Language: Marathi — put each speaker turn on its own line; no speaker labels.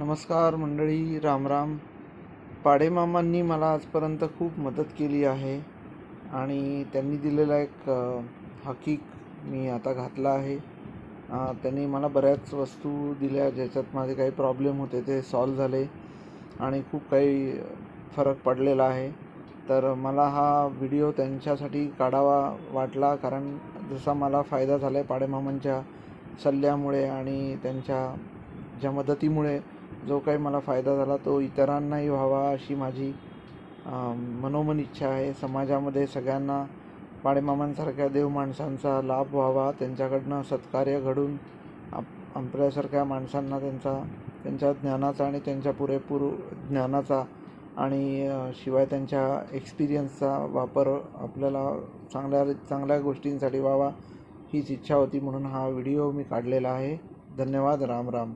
नमस्कार मंडळी, रामराम. पाडेमामांनी मला आजपर्यंत खूप मदत केली आहे आणि त्यांनी दिलेला एक हकीक मी आता घातला आहे. त्यांनी मला बऱ्याच वस्तू दिल्या ज्याच्यात माझे काही प्रॉब्लेम होते ते सॉल्व झाले आणि खूप काही फरक पडलेला आहे. तर मला हा व्हिडिओ त्यांच्यासाठी काढावा वाटला, कारण जसा मला फायदा झाला आहे पाडेमामांच्या सल्ल्यामुळे आणि त्यांच्या ज्या मदतीमुळे जो काही मला फायदा झाला तो इतरांनाही व्हावा अशी माझी मनोमन इच्छा आहे. समाजामध्ये सगळ्यांना पाडेमामांसारख्या देव माणसांचा लाभ व्हावा, त्यांच्याकडनं सत्कार्य घडून आपल्यासारख्या माणसांना त्यांच्या ज्ञानाचा आणि त्यांच्या पुरेपूर ज्ञानाचा आणि शिवाय त्यांच्या एक्सपिरियन्सचा वापर आपल्याला चांगल्या गोष्टींसाठी व्हावा हीच इच्छा होती, म्हणून हा व्हिडिओ मी काढलेला आहे. धन्यवाद. राम राम.